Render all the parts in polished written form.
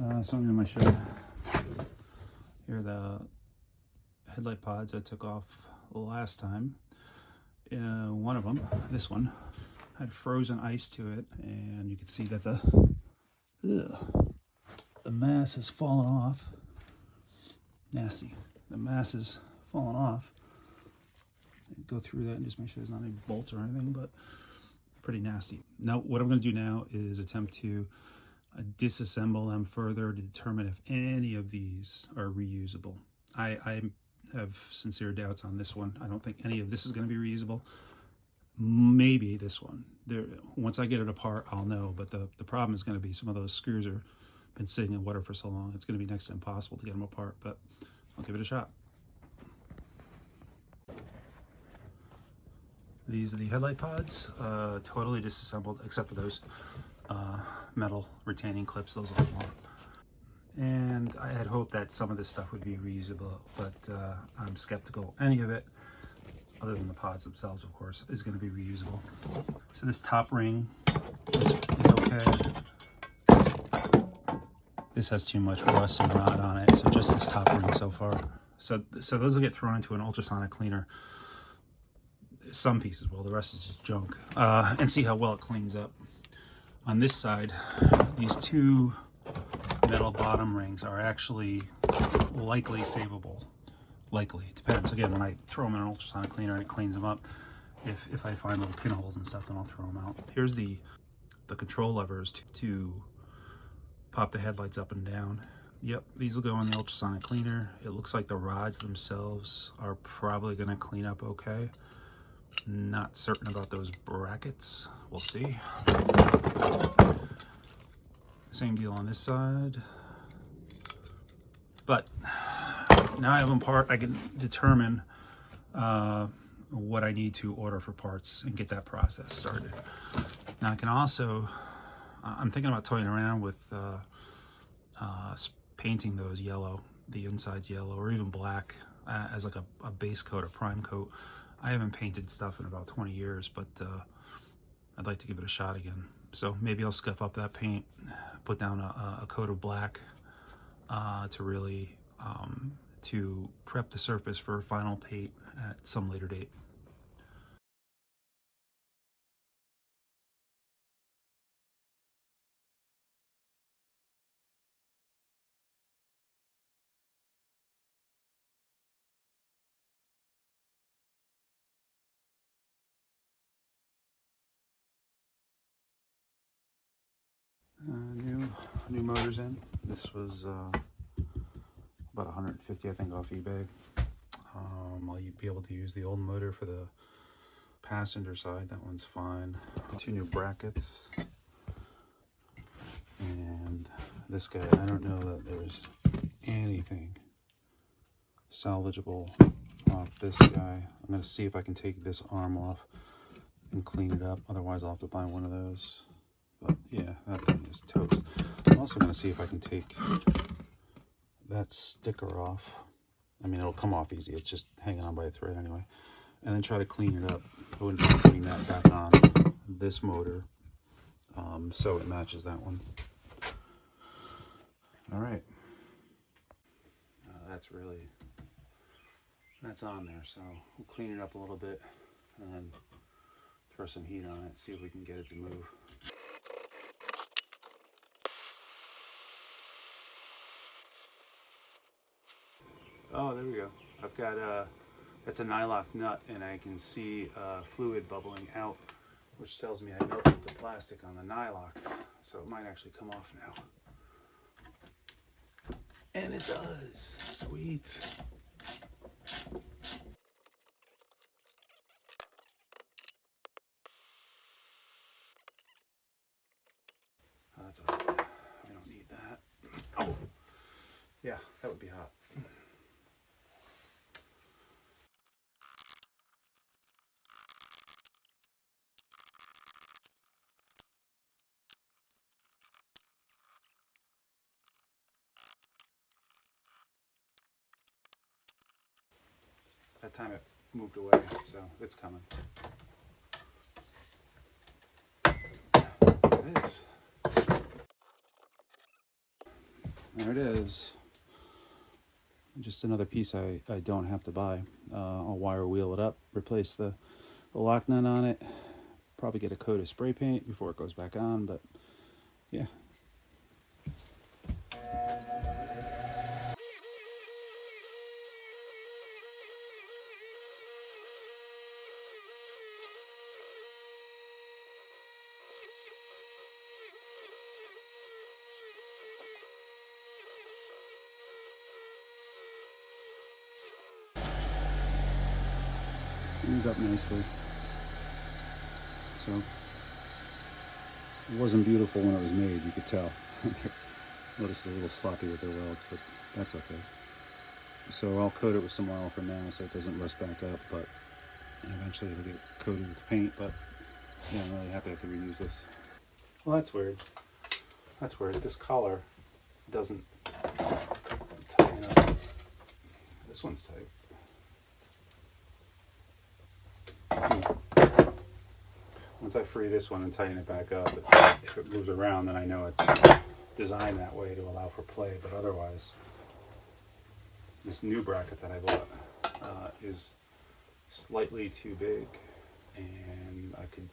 So I'm going to show you here are the headlight pods I took off last time. One of them, this one, had frozen ice to it, and you can see that the mass has fallen off. Nasty. The mass is fallen off. Go through that and just make sure there's not any bolts or anything, but pretty nasty. Now what I'm going to do now is attempt to disassemble them further to determine if any of these are reusable. I have sincere doubts on this one. I don't think any of this is going to be reusable. Maybe this one. Once I get it apart, I'll know, but the problem is going to be some of those screws are been sitting in water for so long, it's going to be next to impossible to get them apart, but I'll give it a shot. These are the headlight pods, totally disassembled except for those metal retaining clips. Those will come off. And I had hoped that some of this stuff would be reusable, but I'm skeptical any of it, other than the pods themselves, of course, is going to be reusable. So this top ring is okay. This has too much rust and rot on it, so just this top ring so far. So those will get thrown into an ultrasonic cleaner. Some pieces will, the rest is just junk. And see how well it cleans up. On this side, these two metal bottom rings are actually likely savable. Likely, it depends. Again, when I throw them in an ultrasonic cleaner and it cleans them up, if I find little pinholes and stuff, then I'll throw them out. Here's the control levers to pop the headlights up and down. Yep, these will go in the ultrasonic cleaner. It looks like the rods themselves are probably going to clean up okay. Not certain about those brackets. We'll see. Same deal on this side. But now I have them apart, I can determine what I need to order for parts and get that process started. Now I can also, I'm thinking about toying around with painting those yellow, the insides yellow, or even black as like a base coat, a prime coat. I haven't painted stuff in about 20 years, but I'd like to give it a shot again. So maybe I'll scuff up that paint, put down a coat of black to really to prep the surface for final paint at some later date. New motors in. This was about 150, I think, off eBay. I'll be able to use the old motor for the passenger side. That one's fine. Two new brackets. And this guy, I don't know that there's anything salvageable off this guy. I'm going to see if I can take this arm off and clean it up. Otherwise, I'll have to buy one of those. But yeah, that thing is toast. I'm also going to see if I can take that sticker off. I mean, it'll come off easy. It's just hanging on by a thread anyway. And then try to clean it up. I wouldn't mind putting that back on this motor so it matches that one. All right. That's on there. So we'll clean it up a little bit and then throw some heat on it, see if we can get it to move. Oh, there we go. I've got that's a nylock nut, and I can see fluid bubbling out, which tells me I melted the plastic on the nylock, so it might actually come off now. And it does. Sweet. Oh, that's okay. We don't need that. Oh, yeah, that would be hot. That time it moved away, so it's coming. It is. There it is. Just another piece I don't have to buy. I'll wire wheel it up, replace the lock nut on it, probably get a coat of spray paint before it goes back on, but yeah. Things up nicely. So it wasn't beautiful when it was made, you could tell. Notice it's a little sloppy with their welds, but that's okay. So I'll coat it with some oil for now so it doesn't rust back up, but eventually it'll get coated with paint. But yeah, I'm really happy I could reuse this. Well, that's weird. That's weird. This collar doesn't tighten up. This one's tight. Once I free this one and tighten it back up, if it moves around, then I know it's designed that way to allow for play. But otherwise, this new bracket that I bought is slightly too big, and I could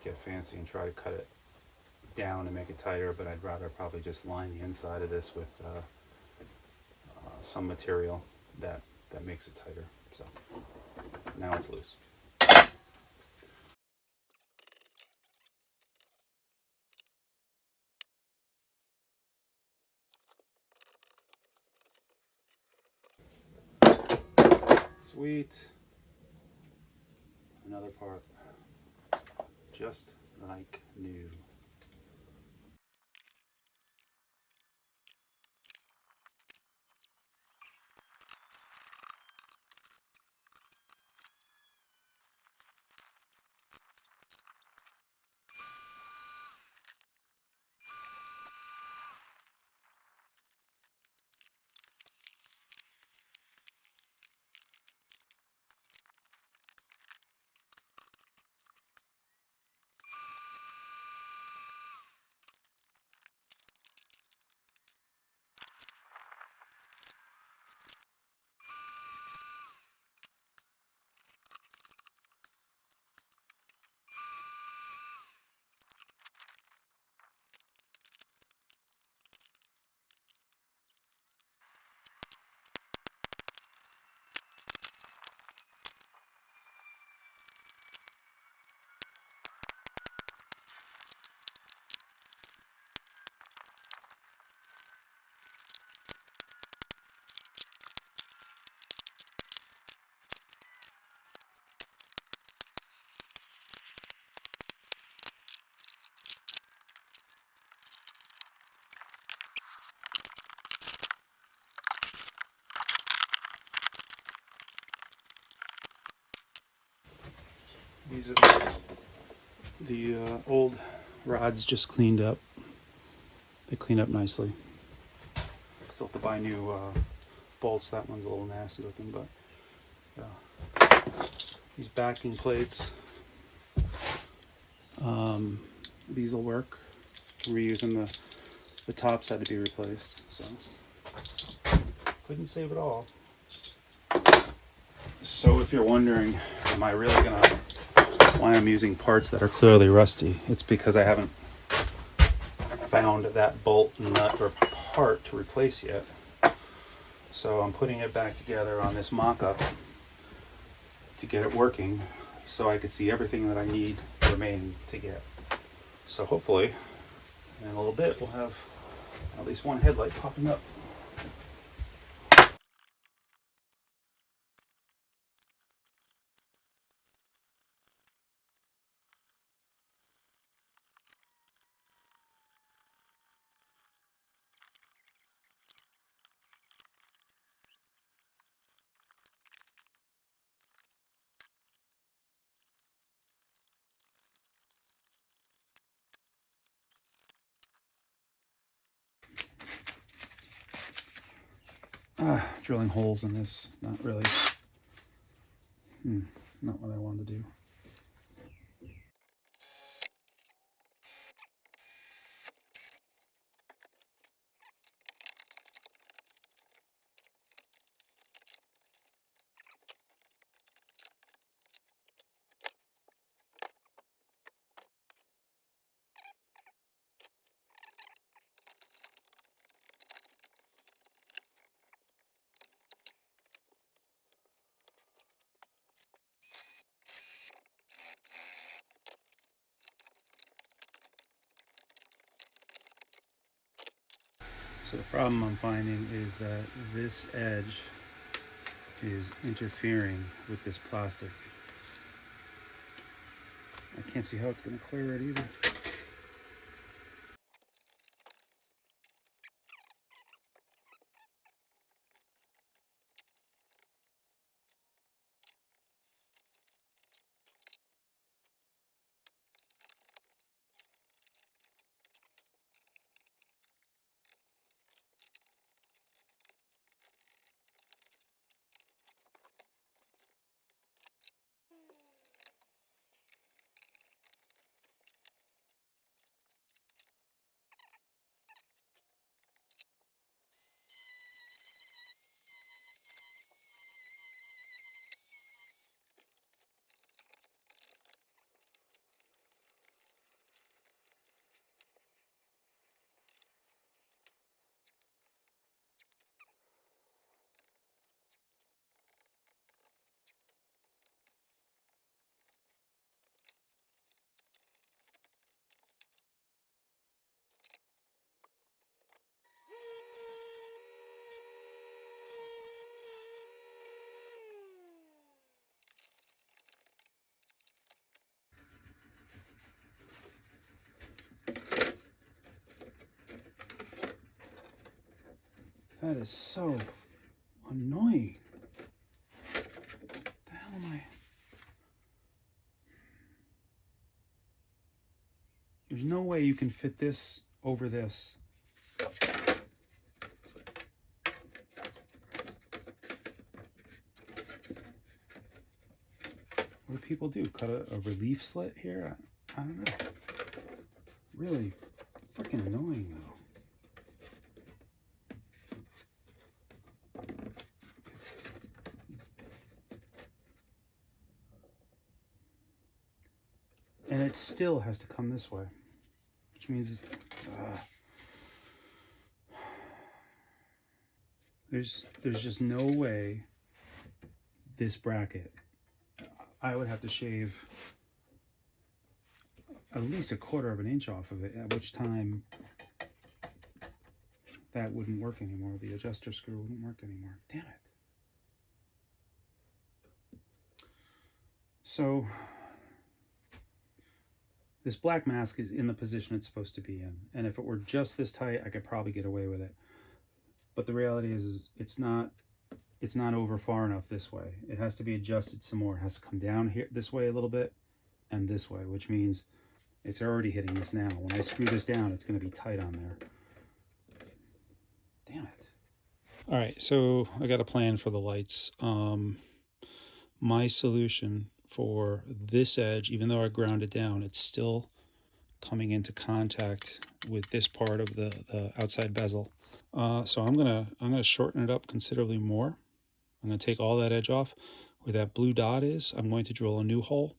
get fancy and try to cut it down and make it tighter, but I'd rather probably just line the inside of this with some material that makes it tighter. So now it's loose. Sweet. Another part. Just like new. These are the old rods just cleaned up. They clean up nicely. Still have to buy new bolts. That one's a little nasty looking, but these backing plates, these will work. Reusing the tops had to be replaced, so couldn't save it all. So if you're wondering, am I really gonna, why I'm using parts that are clearly rusty, it's because I haven't found that bolt, nut, or part to replace yet. So I'm putting it back together on this mock-up to get it working so I could see everything that I need remaining to get. So hopefully in a little bit we'll have at least one headlight popping up. Drilling holes in this, not really. Not what I wanted to do. So the problem I'm finding is that this edge is interfering with this plastic. I can't see how it's going to clear it either. That is so annoying. What the hell am I? There's no way you can fit this over this. What do people do? Cut a relief slit here? I don't know. Really freaking annoying though. And it still has to come this way, which means there's just no way this bracket, I would have to shave at least 1/4 of an inch off of it, at which time that wouldn't work anymore. The adjuster screw wouldn't work anymore. Damn it. So this black mask is in the position it's supposed to be in. And if it were just this tight, I could probably get away with it. But the reality is it's not over far enough this way. It has to be adjusted some more. It has to come down here this way a little bit and this way, which means it's already hitting this now. When I screw this down, it's going to be tight on there. Damn it. All right, so I got a plan for the lights. My solution for this edge, even though I ground it down, it's still coming into contact with this part of the outside bezel. So I'm gonna shorten it up considerably more. I'm gonna take all that edge off. Where that blue dot is, I'm going to drill a new hole,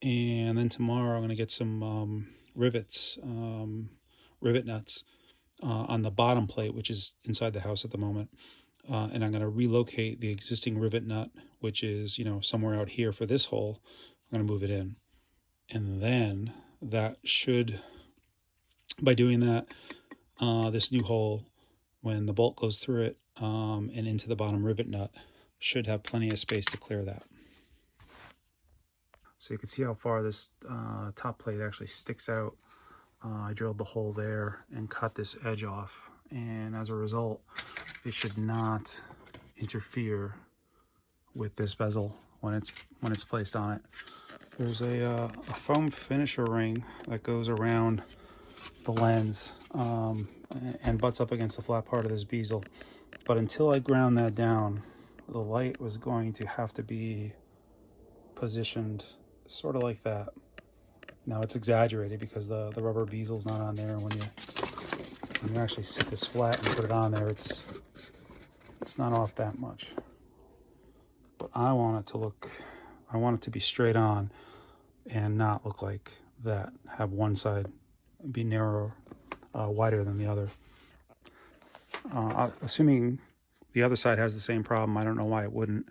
and then tomorrow I'm gonna get some rivets, rivet nuts on the bottom plate, which is inside the house at the moment. And I'm going to relocate the existing rivet nut, which is, somewhere out here for this hole. I'm going to move it in. And then that should, by doing that, this new hole, when the bolt goes through it and into the bottom rivet nut, should have plenty of space to clear that. So you can see how far this top plate actually sticks out. I drilled the hole there and cut this edge off. And as a result, it should not interfere with this bezel when it's placed on it. There's a foam finisher ring that goes around the lens and butts up against the flat part of this bezel. But until I ground that down, the light was going to have to be positioned sort of like that. Now it's exaggerated because the rubber bezel's not on there. When you actually sit this flat and put it on there, it's not off that much. But I want it to be straight on and not look like that. Have one side be narrower, wider than the other. Assuming the other side has the same problem, I don't know why it wouldn't.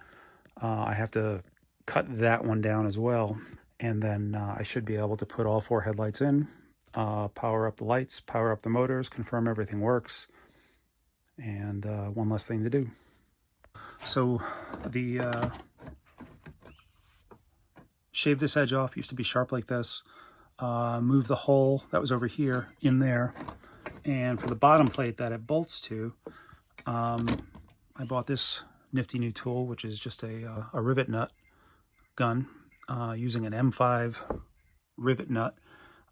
I have to cut that one down as well. And then I should be able to put all 4 headlights in, power up the lights, power up the motors, confirm everything works, and one less thing to do. So the shave this edge off. Used to be sharp like this. Move the hole that was over here in there, and for the bottom plate that it bolts to, I bought this nifty new tool, which is just a rivet nut gun using an M5 rivet nut.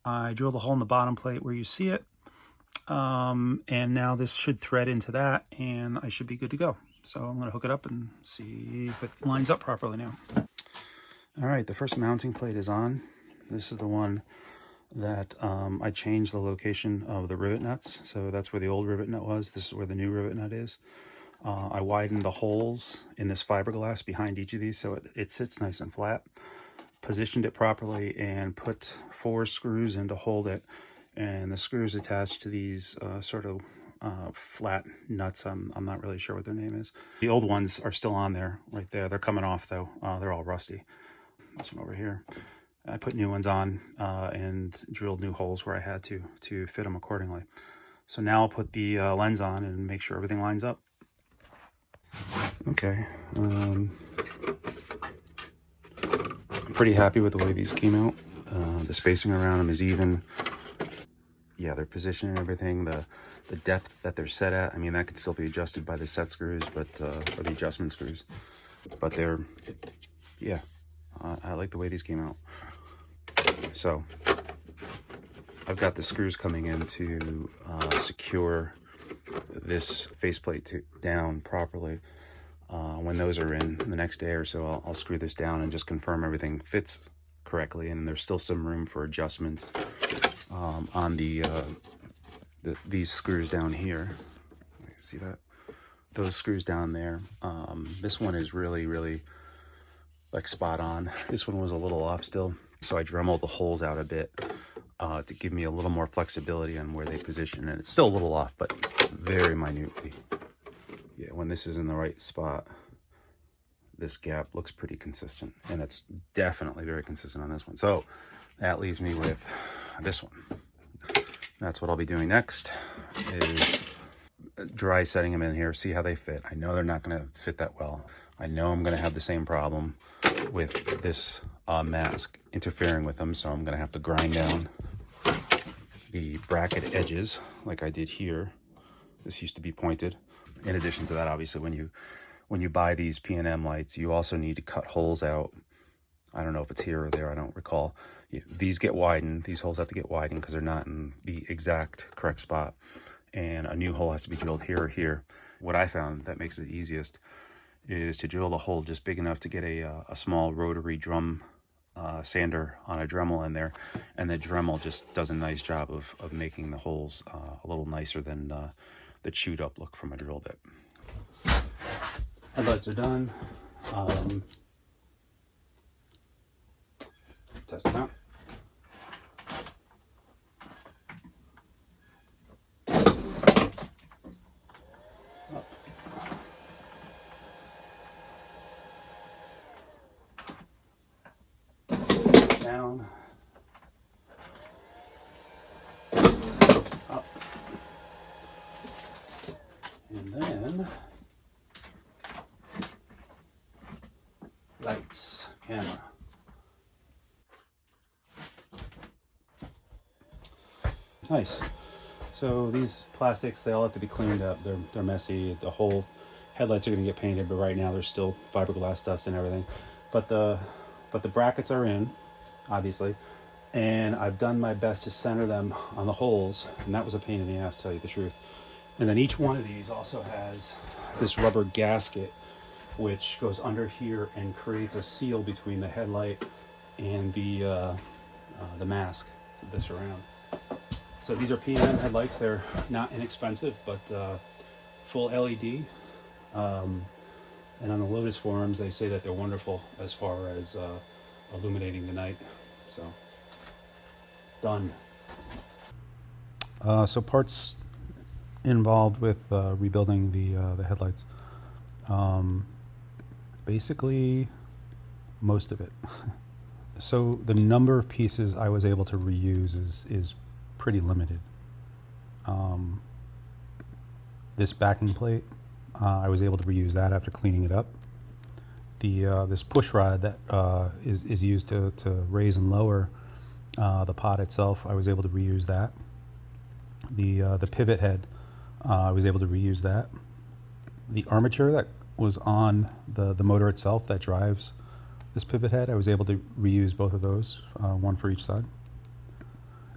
I drilled a hole in the bottom plate where you see it, and now this should thread into that, and I should be good to go. So I'm going to hook it up and see if it lines up properly now. All right, the first mounting plate is on. This is the one that I changed the location of the rivet nuts. So that's where the old rivet nut was. This is where the new rivet nut is. I widened the holes in this fiberglass behind each of these so it sits nice and flat. Positioned it properly and put 4 screws in to hold it. And the screws attached to these sort of flat nuts. I'm not really sure what their name is. The old ones are still on there, right there. They're coming off though. They're all rusty. This one over here. I put new ones on and drilled new holes where I had to fit them accordingly. So now I'll put the lens on and make sure everything lines up. Okay. I'm pretty happy with the way these came out. The spacing around them is even. Yeah, their position and everything, the depth that they're set at, I mean, that could still be adjusted by the set screws, but or the adjustment screws. But they're, yeah, I like the way these came out. So I've got the screws coming in to secure this faceplate down properly. When those are in the next day or so, I'll screw this down and just confirm everything fits correctly, and there's still some room for adjustments on these screws down here. You see that? Those screws down there. This one is really like spot on. This one was a little off still, so I dremeled the holes out a bit to give me a little more flexibility on where they position, and it's still a little off, but very minutely. Yeah, when this is in the right spot, this gap looks pretty consistent, and it's definitely very consistent on this one. So that leaves me with this one. That's what I'll be doing next, is dry setting them in here, see how they fit. I know they're not going to fit that well. I know I'm going to have the same problem with this mask interfering with them, so I'm going to have to grind down the bracket edges like I did here. This used to be pointed. In addition to that, obviously, when you buy these PNM lights, you also need to cut holes out. I don't know if it's here or there, I don't recall. These get widened, these holes have to get widened because they're not in the exact correct spot. And a new hole has to be drilled here or here. What I found that makes it easiest is to drill a hole just big enough to get a small rotary drum sander on a Dremel in there. And the Dremel just does a nice job of making the holes a little nicer than the chewed up look from a drill bit. Headlights are done. Test them out. Up. Down. Up. And then lights, camera. Nice. So these plastics, they all have to be cleaned up. They're messy. The whole headlights are going to get painted, but right now there's still fiberglass dust and everything. But the brackets are in, obviously, and I've done my best to center them on the holes, and that was a pain in the ass, to tell you the truth. And then each one of these also has this rubber gasket which goes under here and creates a seal between the headlight and the mask this around. So these are PNM headlights. They're not inexpensive, but full LED. And on the Lotus forums, they say that they're wonderful as far as illuminating the night. So, done. So parts involved with rebuilding the headlights. Basically, most of it. So the number of pieces I was able to reuse is pretty limited. This backing plate, I was able to reuse that after cleaning it up. This push rod that is used to raise and lower the pod itself, I was able to reuse that. The pivot head, I was able to reuse that. The armature that was on the motor itself that drives this pivot head, I was able to reuse both of those, one for each side.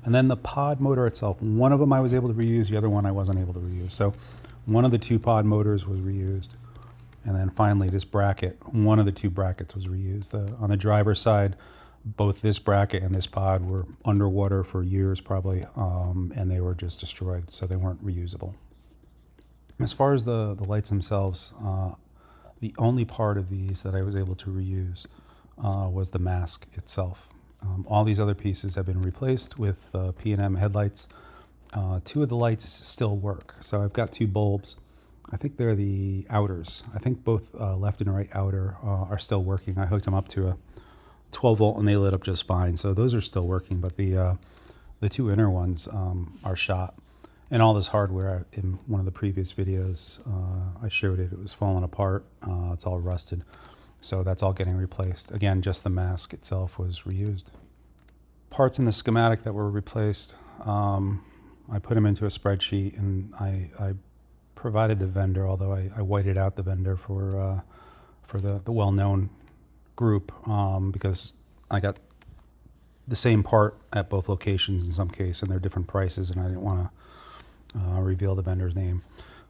And then the pod motor itself, one of them I was able to reuse, the other one I wasn't able to reuse. So one of the two pod motors was reused. And then finally this bracket, one of the two brackets was reused. On the driver's side, both this bracket and this pod were underwater for years probably, and they were just destroyed, so they weren't reusable. As far as the lights themselves, the only part of these that I was able to reuse was the mask itself. All these other pieces have been replaced with PNM headlights. Two of the lights still work. So I've got two bulbs. I think they're the outers. I think both left and right outer are still working. I hooked them up to a 12 volt and they lit up just fine. So those are still working, but the two inner ones are shot. And all this hardware, in one of the previous videos, I showed it. It was falling apart. It's all rusted. So that's all getting replaced. Again, just the mask itself was reused. Parts in the schematic that were replaced, I put them into a spreadsheet, and I provided the vendor, although I whited out the vendor for the well-known group, because I got the same part at both locations in some case, and they're different prices, and I didn't want to reveal the vendor's name.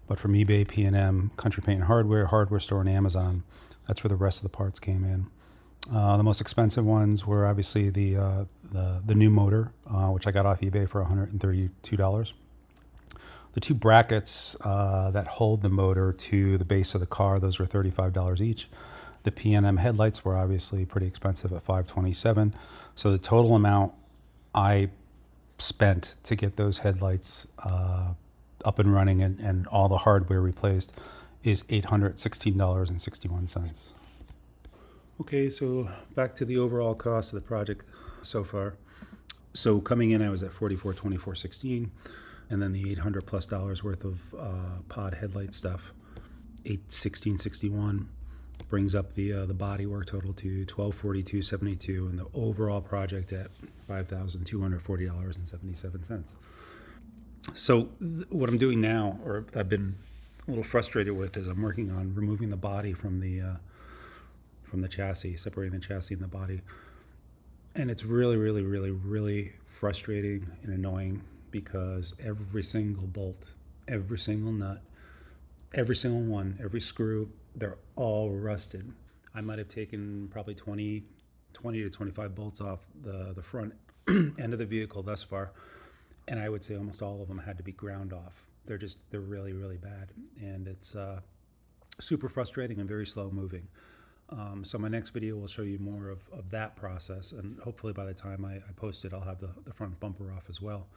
But from eBay, PNM, Country Paint and Hardware Store, and Amazon, that's where the rest of the parts came in. The most expensive ones were obviously the new motor, which I got off eBay for $132. The two brackets that hold the motor to the base of the car, those were $35 each. The PNM headlights were obviously pretty expensive at $527. So the total amount I spent to get those headlights up and running and all the hardware replaced is $816.61. Okay, so back to the overall cost of the project so far. So coming in, I was at $4424.16, and then the $800+ worth of pod headlight stuff, $816.61, brings up the body work total to $1242.72, and the overall project at $5,240.77. So what I'm doing now, or I've been a little frustrated with, is I'm working on removing the body from the chassis, separating the chassis and the body. And it's really frustrating and annoying because every single bolt, every single nut, every single one, every screw, they're all rusted. I might have taken probably 20 to 25 bolts off the front end of the vehicle thus far, and I would say almost all of them had to be ground off. They're really bad, and it's super frustrating and very slow moving. So my next video will show you more of that process, and hopefully by the time I post it, I'll have the front bumper off as well.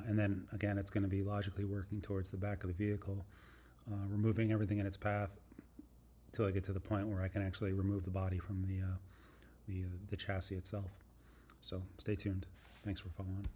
And then again, it's going to be logically working towards the back of the vehicle, removing everything in its path till I get to the point where I can actually remove the body from the chassis itself. So stay tuned. Thanks for following.